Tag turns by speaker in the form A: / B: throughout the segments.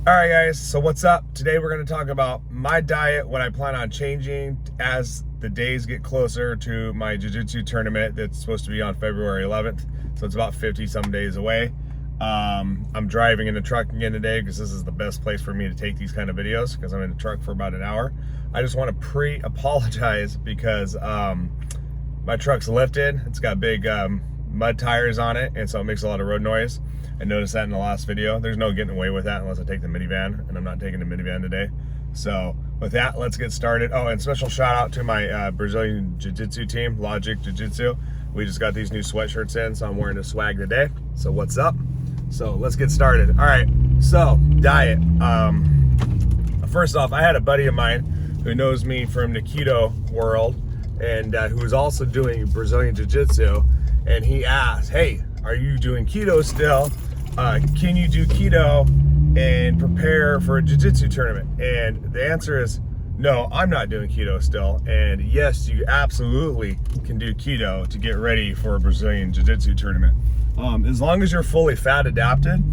A: All right, guys, so what's up? Today we're going to talk about my diet, what I plan on changing as the days get closer to my jiu-jitsu tournament that's supposed to be on February 11th. So it's about 50 some days away. I'm driving in the truck again today because this is the best place for me to take these kind of videos because I'm in the truck for about an hour. I just want to pre-apologize because my truck's lifted. It's got big mud tires on it, and so it makes a lot of road noise. I noticed that in the last video. There's no getting away with that unless I take the minivan, and I'm not taking the minivan today. So with that, let's get started. Oh, and special shout out to my Brazilian Jiu-Jitsu team, Logic Jiu-Jitsu. We just got these new sweatshirts in, so I'm wearing the swag today. So what's up? So let's get started. All right, so diet. First off, I had a buddy of mine who knows me from the keto world and who is also doing Brazilian Jiu-Jitsu, and he asked, hey, are you doing keto still? Can you do keto and prepare for a jiu-jitsu tournament? And the answer is no, I'm not doing keto still. And yes, you absolutely can do keto to get ready for a Brazilian jiu-jitsu tournament. As long as you're fully fat adapted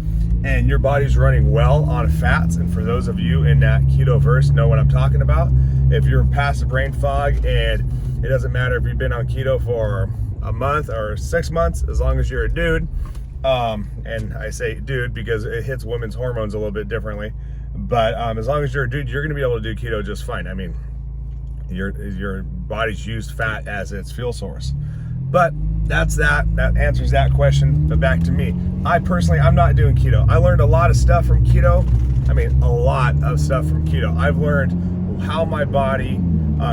A: and your body's running well on fats, and for those of you in that keto verse know what I'm talking about. If you're past the brain fog, and it doesn't matter if you've been on keto for a month or 6 months, as long as you're a dude, and I say dude because it hits women's hormones a little bit differently, but as long as you're a dude, you're gonna be able to do keto just fine. I mean, your body's used fat as its fuel source. But that answers that question. But back to me, I'm not doing keto. I learned a lot of stuff from keto. I mean, a lot of stuff from keto. I've learned how my body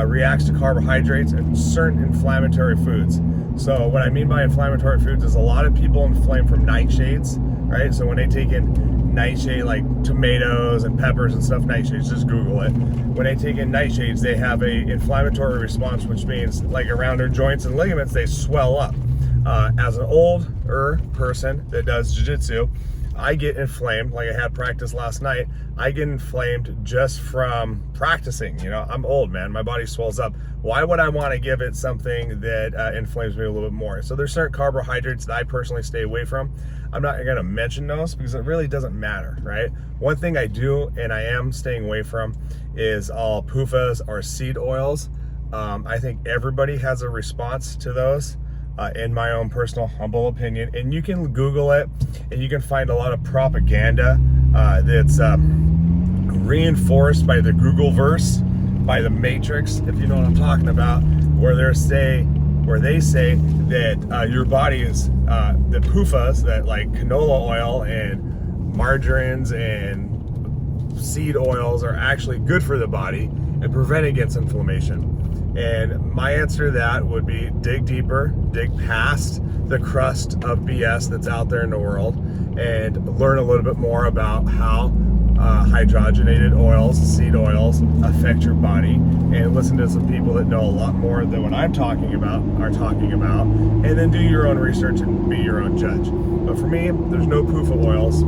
A: reacts to carbohydrates and certain inflammatory foods. So what I mean by inflammatory foods is a lot of people inflame from nightshades, right? So when they take in nightshade, like tomatoes and peppers and stuff, nightshades, just Google it. When they take in nightshades, they have a inflammatory response, which means like around their joints and ligaments, they swell up. As an older person that does jiu-jitsu, I get inflamed. Like I had practice last night, I get inflamed just from practicing. You know, I'm old, man. My body swells up. Why would I want to give it something that inflames me a little bit more? So there's certain carbohydrates that I personally stay away from. I'm not going to mention those because it really doesn't matter, right? One thing I do and I am staying away from is all PUFAs or seed oils. I think everybody has a response to those. In my own personal humble opinion, and you can Google it and you can find a lot of propaganda that's reinforced by the Google verse, by the Matrix, if you know what I'm talking about, where they say that your body is the PUFAs, that like canola oil and margarines and seed oils are actually good for the body and prevent against inflammation. And my answer to that would be dig deeper, dig past the crust of BS that's out there in the world, and learn a little bit more about how hydrogenated oils, seed oils affect your body, and listen to some people that know a lot more than what I'm talking about, and then do your own research and be your own judge. But for me, there's no PUFA oils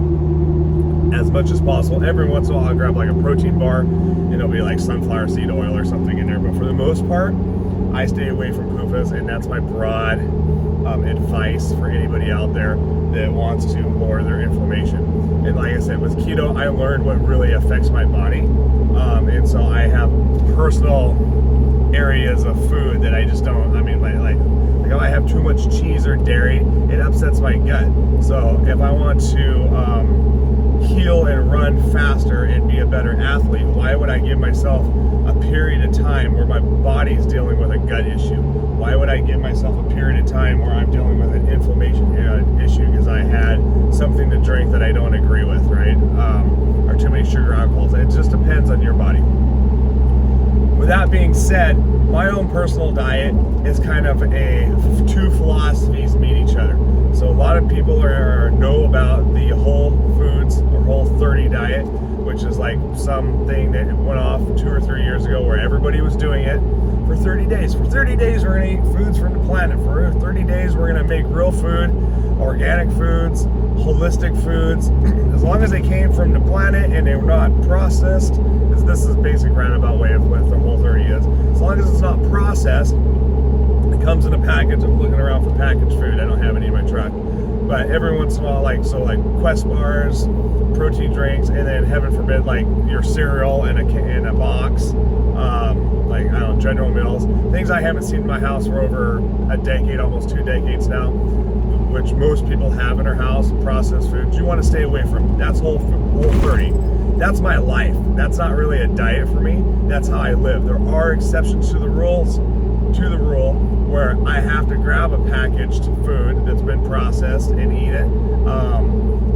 A: as much as possible. Every once in a while I'll grab like a protein bar and it'll be like sunflower seed oil or something in there, but for the most part I stay away from PUFAs, and that's my broad advice for anybody out there that wants to lower their inflammation. And like I said, with keto I learned what really affects my body, and so I have personal areas of food that I just don't, I mean like if I have too much cheese or dairy, it upsets my gut. So if I want to heal and run faster and be a better athlete, why would I give myself a period of time where my body's dealing with a gut issue? Why would I give myself a period of time where I'm dealing with an inflammation issue because I had something to drink that I don't agree with, right? Or too many sugar alcohols. It just depends on your body. With that being said, my own personal diet is kind of two philosophies meet each other. So a lot of people know about the whole foods or whole 30 diet, which is like something that went off 2 or 3 years ago where everybody was doing it for 30 days. For 30 days, we're gonna eat foods from the planet. For 30 days, we're gonna make real food, organic foods, holistic foods, as long as they came from the planet and they were not processed. This is basic roundabout way of what the whole 30 is. As long as it's not processed, it comes in a package. I'm looking around for packaged food. I don't have any in my truck. But every once in a while, like Quest bars, protein drinks, and then heaven forbid, like your cereal in a box, like, I don't know, General Mills, things I haven't seen in my house for over a decade, almost 2 decades now, which most people have in their house. Processed foods you want to stay away from. That's whole 30. That's my life. That's not really a diet for me. That's how I live. There are exceptions to the rule where I have to grab a packaged food that's been processed and eat it.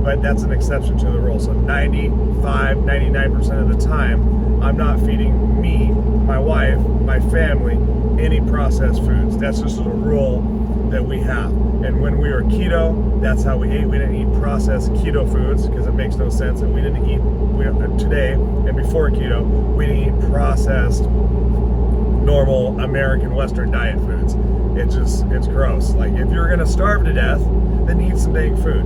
A: But that's an exception to the rule. So 99% of the time, I'm not feeding me, my wife, my family, any processed foods. That's just a rule that we have. And when we were keto, that's how we ate. We didn't eat processed keto foods because it makes no sense. And we didn't eat, today and before keto, we didn't eat processed normal American Western diet foods. It's gross. Like, if you're gonna starve to death, then eat some dang food.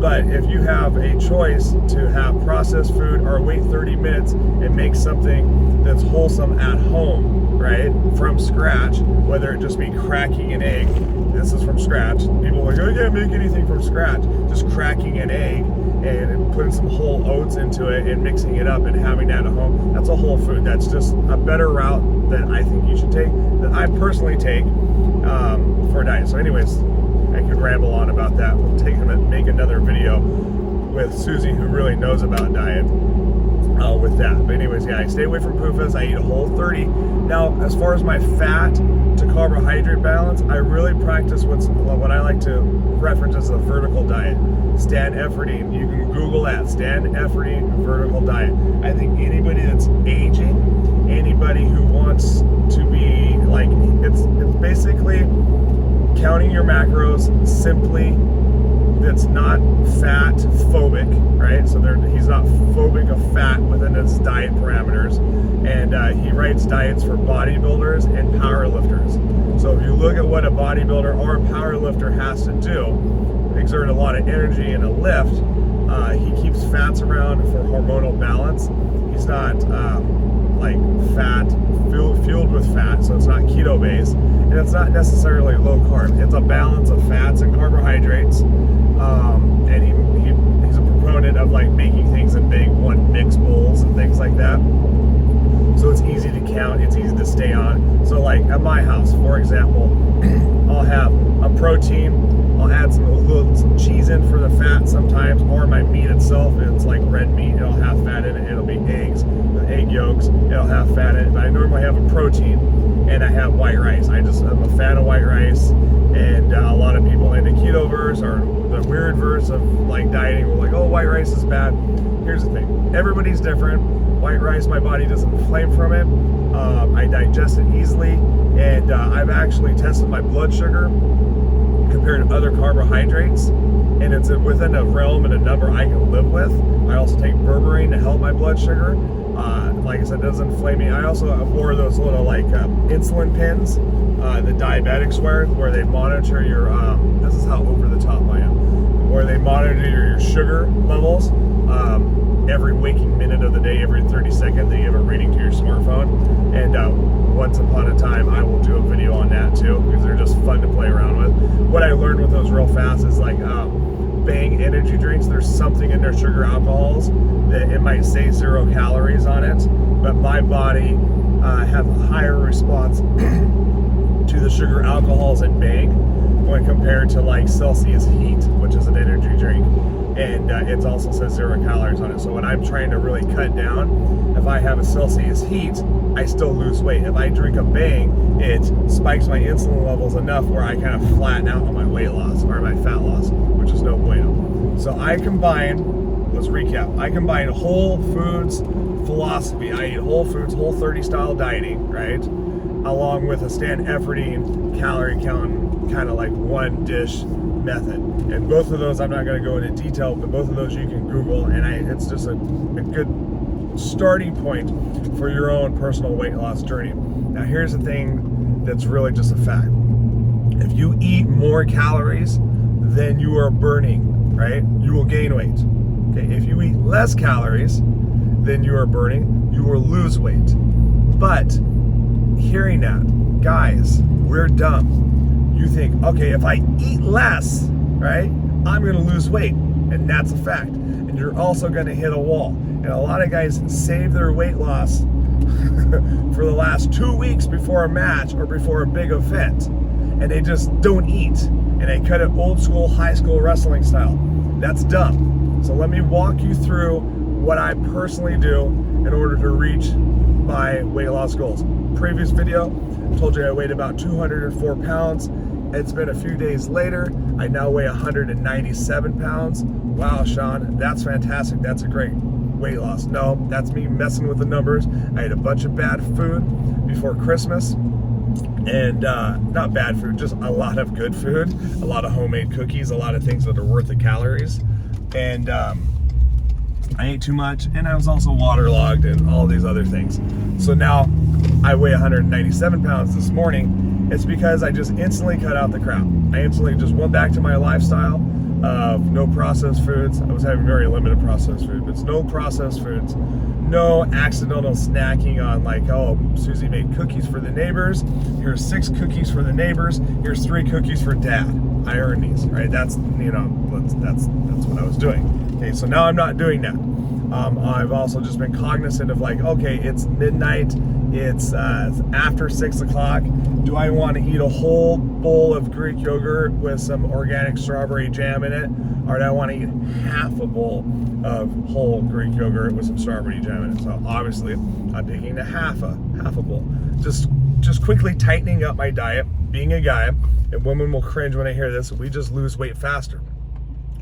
A: But if you have a choice to have processed food or wait 30 minutes and make something that's wholesome at home, right, from scratch, whether it just be cracking an egg, this is from scratch. People are like, oh, you can't make anything from scratch. Just cracking an egg and putting some whole oats into it and mixing it up and having that at home, that's a whole food. That's just a better route that I think you should take, that I personally take for a diet. So anyways, I could ramble on about that. We'll make another video with Susie, who really knows about diet, with that. But anyways, yeah, I stay away from PUFAs. I eat a whole 30. Now, as far as my fat to carbohydrate balance, I really practice what I like to reference as a vertical diet. Stan Efferding. You can Google that. Stan Efferding vertical diet. I think anybody that's aging, anybody who wants to be like, it's basically counting your macros simply, that's not fat phobic, right? So he's not phobic of fat within his diet parameters. And he writes diets for bodybuilders and powerlifters. So if you look at what a bodybuilder or a powerlifter has to do, exert a lot of energy in a lift, he keeps fats around for hormonal balance. He's not like fat, fueled with fat, so it's not keto based, and it's not necessarily low carb. It's a balance of fats and carbohydrates, and he's a proponent of like making things in big one mix bowls and things like that. So it's easy to count, it's easy to stay on. So like at my house, for example, I'll have a protein, I'll add some cheese in for the fat sometimes, or my meat itself, it's like red meat, it'll have fat in it, it'll be eggs, the egg yolks, it'll have fat in it. But I normally have a protein, and I have white rice. I'm a fan of white rice, and a lot of people in the keto verse or the weird verse of like dieting will like, oh, white rice is bad. Here's the thing, everybody's different. White rice, my body doesn't inflame from it. I digest it easily, and I've actually tested my blood sugar compared to other carbohydrates, and it's within a realm and a number I can live with. I also take berberine to help my blood sugar. Like I said, it doesn't inflame me. I also wore those little like insulin pins, the diabetics wear, where they monitor your, this is how over the top I am, where they monitor your sugar levels. Every waking minute of the day, every 30 seconds, they give a reading to your smartphone. And once upon a time, I will do a video on that too, because they're just fun to play around with. What I learned with those real fast is like Bang energy drinks, there's something in their sugar alcohols that it might say 0 calories on it, but my body has a higher response to the sugar alcohols in Bang when compared to like Celsius Heat, which is an energy drink. And it also says 0 calories on it. So when I'm trying to really cut down, if I have a Celsius Heat, I still lose weight. If I drink a Bang, it spikes my insulin levels enough where I kind of flatten out on my weight loss or my fat loss, which is no bueno. So I combine, let's recap, I combine whole foods philosophy. I eat whole foods, whole 30 style dieting, right? Along with a Stan Efferding calorie counting kind of like one dish method. And both of those, I'm not going to go into detail, but both of those you can Google, and it's just a good starting point for your own personal weight loss journey. Now here's the thing that's really just a fact. If you eat more calories than you are burning, right, you will gain weight. Okay, if you eat less calories than you are burning, you will lose weight. But hearing that, guys, we're dumb. You think, okay, if I eat less, right, I'm gonna lose weight, and that's a fact. And you're also gonna hit a wall. And a lot of guys save their weight loss for the last 2 weeks before a match or before a big event, and they just don't eat, and they cut it old school, high school wrestling style. That's dumb. So let me walk you through what I personally do in order to reach my weight loss goals. Previous video, I told you I weighed about 204 pounds. It's been a few days later. I now weigh 197 pounds. Wow, Sean, that's fantastic. That's a great weight loss. No, that's me messing with the numbers. I ate a bunch of bad food before Christmas. And not bad food, just a lot of good food, a lot of homemade cookies, a lot of things that are worth the calories. And I ate too much, and I was also waterlogged and all these other things. So now I weigh 197 pounds this morning. It's because I just instantly cut out the crap. I instantly just went back to my lifestyle of no processed foods. I was having very limited processed food, but it's no processed foods, no accidental snacking on like, oh, Susie made cookies for the neighbors. Here's 6 cookies for the neighbors. Here's 3 cookies for dad. I earned these, right? That's, you know, that's what I was doing. Okay, so now I'm not doing that. I've also just been cognizant of like, okay, it's midnight, it's after 6 o'clock. Do I want to eat a whole bowl of Greek yogurt with some organic strawberry jam in it? Or do I want to eat half a bowl of whole Greek yogurt with some strawberry jam in it? So obviously I'm picking the half a bowl. Just quickly tightening up my diet, being a guy, and women will cringe when I hear this, we just lose weight faster.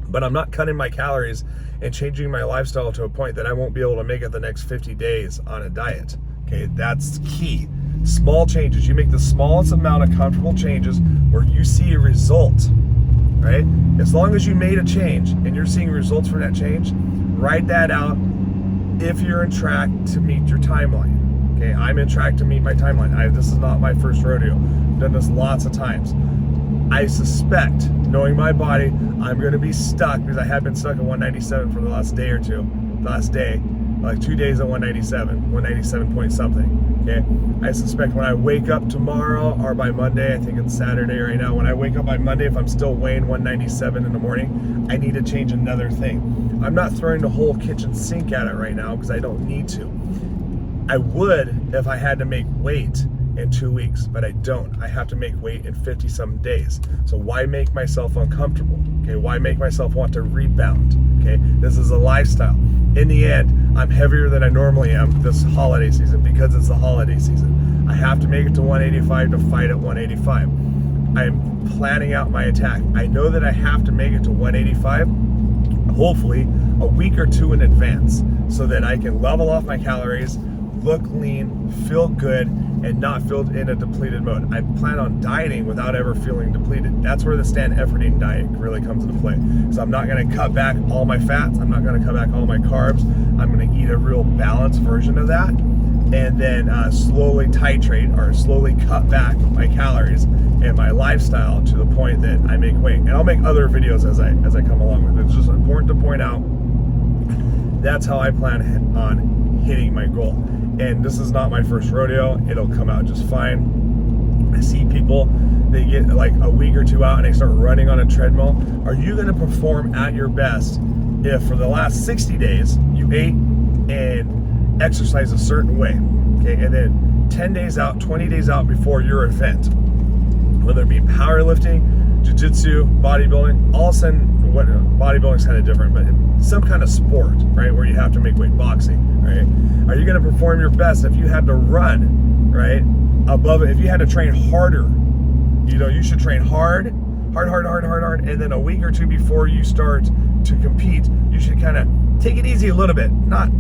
A: But I'm not cutting my calories and changing my lifestyle to a point that I won't be able to make it the next 50 days on a diet. Okay, that's key. Small changes. You make the smallest amount of comfortable changes where you see a result, right? As long as you made a change and you're seeing results from that change, write that out if you're in track to meet your timeline. Okay, I'm in track to meet my timeline. This is not my first rodeo. I've done this lots of times. I suspect, knowing my body, I'm going to be stuck because I have been stuck at 197 for the last day or two. Last day, like 2 days at 197 point something. Okay, I suspect when I wake up tomorrow or by Monday, I think it's Saturday right now, when I wake up by Monday, if I'm still weighing 197 in the morning, I need to change another thing. I'm not throwing the whole kitchen sink at it right now because I don't need to. I would if I had to make weight in 2 weeks, but I don't. I have to make weight in 50 some days. So why make myself uncomfortable? Okay, why make myself want to rebound? Okay, this is a lifestyle. In the end, I'm heavier than I normally am this holiday season because it's the holiday season. I have to make it to 185 to fight at 185. I'm planning out my attack. I know that I have to make it to 185, hopefully a week or 2 in advance, so that I can level off my calories, look lean, feel good, and not feel in a depleted mode. I plan on dieting without ever feeling depleted. That's where the Stan Efferding diet really comes into play. So I'm not gonna cut back all my fats, I'm not gonna cut back all my carbs, I'm gonna eat a real balanced version of that, and then slowly titrate or slowly cut back my calories and my lifestyle to the point that I make weight. And I'll make other videos as I come along with it. It's just important to point out that's how I plan on hitting my goal. And this is not my first rodeo. It'll come out just fine. I see people, they get like a week or 2 out and they start running on a treadmill. Are you gonna perform at your best if for the last 60 days you ate and exercised a certain way, okay? And then 10 days out, 20 days out before your event, whether it be powerlifting, jiu-jitsu, bodybuilding, all of a sudden, what bodybuilding is kind of different, but some kind of sport, right, where you have to make weight, boxing, right? Are you going to perform your best if you had to run, right, above it? If you had to train harder, you know, you should train hard, and then a week or 2 before you start to compete, you should kind of take it easy a little bit, not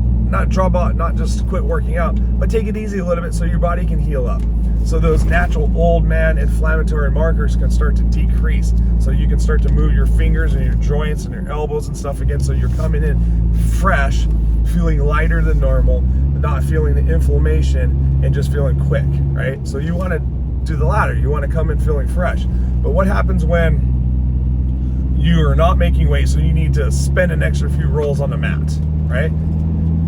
A: drop out, not just quit working out, but take it easy a little bit so your body can heal up. So those natural old man inflammatory markers can start to decrease. So you can start to move your fingers and your joints and your elbows and stuff again. So you're coming in fresh, feeling lighter than normal, not feeling the inflammation and just feeling quick, right? So you want to do the latter. You want to come in feeling fresh. But what happens when you are not making weight, so you need to spend an extra few rolls on the mat, right?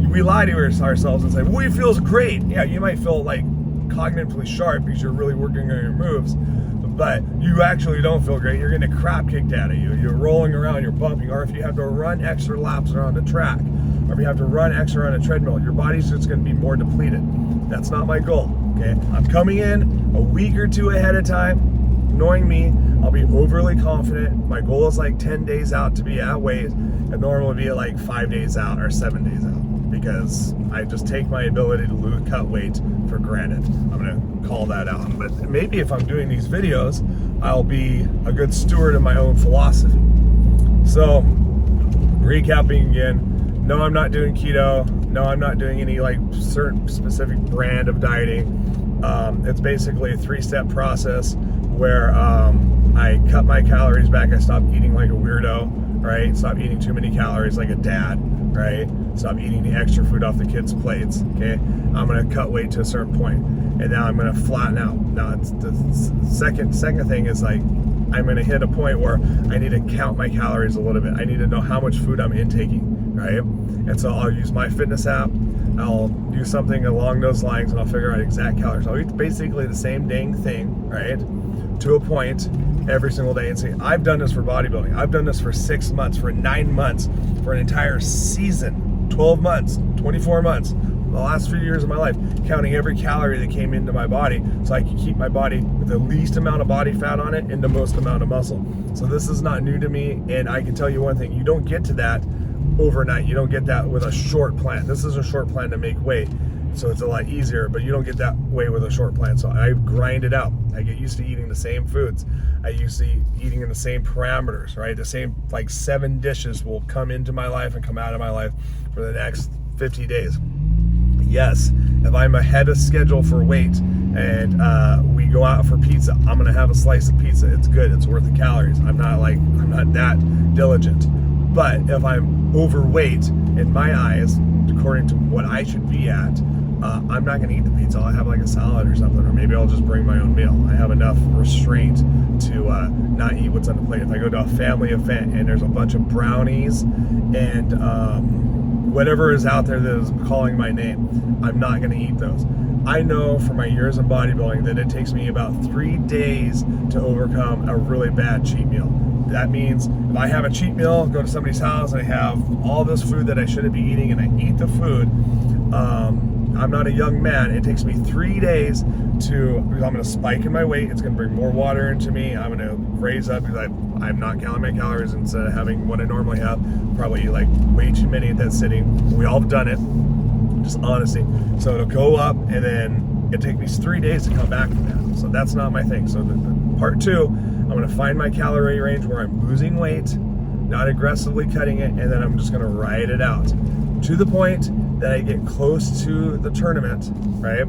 A: We lie to ourselves and say, well, it feels great. Yeah, you might feel like cognitively sharp because you're really working on your moves. But but you actually don't feel great. You're getting the crap kicked out of you. You're rolling around, you're bumping, or if you have to run extra laps around the track, or if you have to run extra on a treadmill, your body's just gonna be more depleted. That's not my goal, okay? I'm coming in a week or two ahead of time. Knowing me, I'll be overly confident. My goal is like 10 days out to be at weight, and normally be at like 5 days out or 7 days out, because I just take my ability to cut weight for granted. I'm gonna call that out. But maybe if I'm doing these videos, I'll be a good steward of my own philosophy. So, recapping again, no, I'm not doing keto. No, I'm not doing any like certain specific brand of dieting. It's basically a 3-step process where I cut my calories back. I stop eating like a weirdo, right? Stop eating too many calories like a dad, right? Stop eating the extra food off the kids' plates, okay? I'm gonna cut weight to a certain point, and now I'm gonna flatten out. Now, it's the second thing is like, I'm gonna hit a point where I need to count my calories a little bit. I need to know how much food I'm intaking, right? And so I'll use my fitness app. I'll do something along those lines, and I'll figure out exact calories. I'll eat basically the same dang thing, right? To a point every single day. And see, I've done this for bodybuilding. I've done this for 6 months, for 9 months, for an entire season, 12 months, 24 months, the last few years of my life, counting every calorie that came into my body so I can keep my body with the least amount of body fat on it and the most amount of muscle. So this is not new to me, and I can tell you one thing, you don't get to that overnight. You don't get that with a short plan. This is a short plan to make weight, so it's a lot easier, but you don't get that way with a short plan. So I grind it out. I get used to eating the same foods. I used to eating in the same parameters, right? The same like 7 dishes will come into my life and come out of my life for the next 50 days. Yes, if I'm ahead of schedule for weight and we go out for pizza, I'm gonna have a slice of pizza. It's good, it's worth the calories. I'm not that diligent. But if I'm overweight in my eyes, according to what I should be at, I'm not gonna eat the pizza. I'll have like a salad or something, or maybe I'll just bring my own meal. I have enough restraint to not eat what's on the plate. If I go to a family event and there's a bunch of brownies and whatever is out there that is calling my name, I'm not gonna eat those. I know from my years in bodybuilding that it takes me about 3 days to overcome a really bad cheat meal. That means if I have a cheat meal, go to somebody's house, and I have all this food that I shouldn't be eating, and I eat the food, I'm not a young man. It takes me 3 days because I'm gonna spike in my weight. It's gonna bring more water into me. I'm gonna raise up because I'm not counting my calories instead of having what I normally have. Probably eat like way too many at that sitting. We all have done it, just honesty. So it'll go up, and then it takes me 3 days to come back from that. So that's not my thing. So the part 2, I'm gonna find my calorie range where I'm losing weight, not aggressively cutting it, and then I'm just gonna ride it out to the point that I get close to the tournament, right?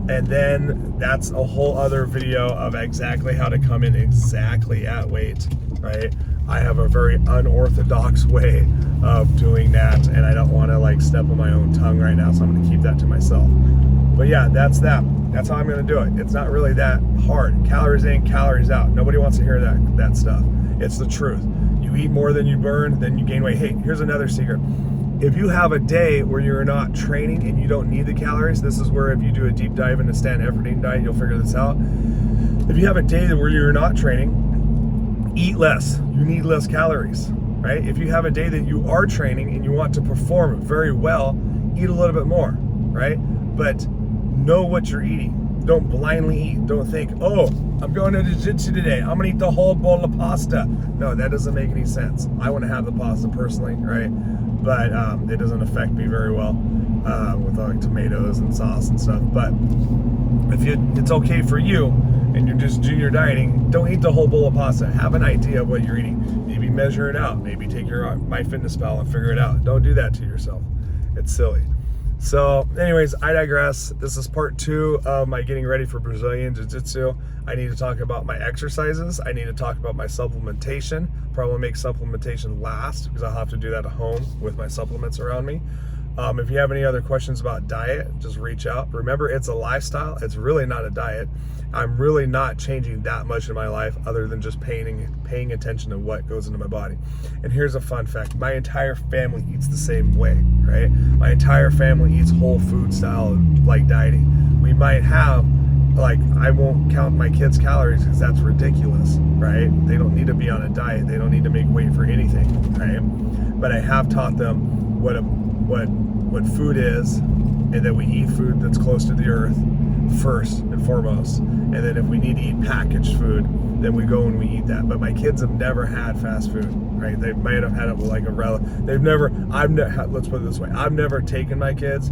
A: And then that's a whole other video of exactly how to come in exactly at weight, right? I have a very unorthodox way of doing that, and I don't want to like step on my own tongue right now, so I'm gonna keep that to myself. But yeah, that's that. That's how I'm gonna do it. It's not really that hard. Calories in, calories out. Nobody wants to hear that stuff. It's the truth. You eat more than you burn, then you gain weight. Hey, here's another secret. If you have a day where you're not training and you don't need the calories, this is where if you do a deep dive into stand effort eating diet, you'll figure this out. If you have a day where you're not training, eat less. You need less calories, right? If you have a day that you are training and you want to perform very well, eat a little bit more, right? But know what you're eating. Don't blindly eat. Don't think, oh, I'm going to jiu-jitsu today, I'm gonna eat the whole bowl of pasta. No, that doesn't make any sense. I want to have the pasta personally, right? But it doesn't affect me very well with like tomatoes and sauce and stuff. But if it's okay for you and you're just junior dieting, don't eat the whole bowl of pasta. Have an idea of what you're eating. Maybe measure it out. Maybe take your MyFitnessPal and figure it out. Don't do that to yourself. It's silly. So anyways, I digress. This is part 2 of my getting ready for Brazilian Jiu-Jitsu. I need to talk about my exercises. I need to talk about my supplementation. Probably make supplementation last because I'll have to do that at home with my supplements around me. If you have any other questions about diet, just reach out. Remember, it's a lifestyle. It's really not a diet. I'm really not changing that much in my life other than just paying attention to what goes into my body. And here's a fun fact. My entire family eats the same way, right? My entire family eats whole food style like dieting. We might have like, I won't count my kids' calories because that's ridiculous, right? They don't need to be on a diet. They don't need to make weight for anything, right? But I have taught them what food is, and that we eat food that's close to the earth first and foremost. And then if we need to eat packaged food, then we go and we eat that. But my kids have never had fast food, right? They might have had it with like a let's put it this way. I've never taken my kids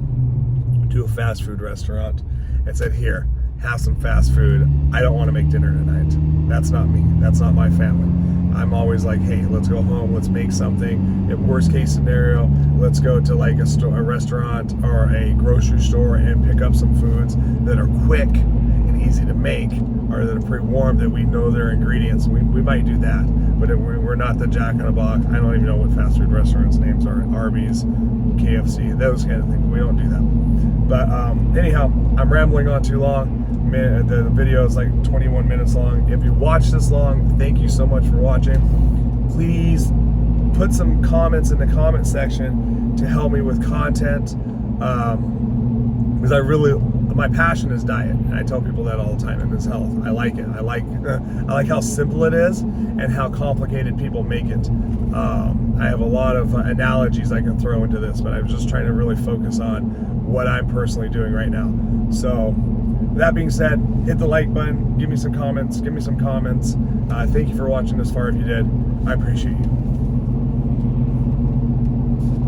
A: to a fast food restaurant and said, here, have some fast food. I don't want to make dinner tonight. That's not me. That's not my family. I'm always like, hey, let's go home. Let's make something. If worst case scenario, let's go to like a restaurant or a grocery store and pick up some foods that are quick and easy to make, or that are pre-warmed, that we know their ingredients. We might do that, but we're not the Jack in the Box. I don't even know what fast food restaurants' names are. Arby's, KFC, those kind of things. We don't do that. But anyhow, I'm rambling on too long. The video is like 21 minutes long. If you watch this long, thank you so much for watching. Please put some comments in the comment section to help me with content, because my passion is diet, and I tell people that all the time, and it's health. I like it. I like how simple it is and how complicated people make it. I have a lot of analogies I can throw into this, but I was just trying to really focus on what I'm personally doing right now. So that being said, hit the like button, give me some comments. Thank you for watching this far if you did. I appreciate you.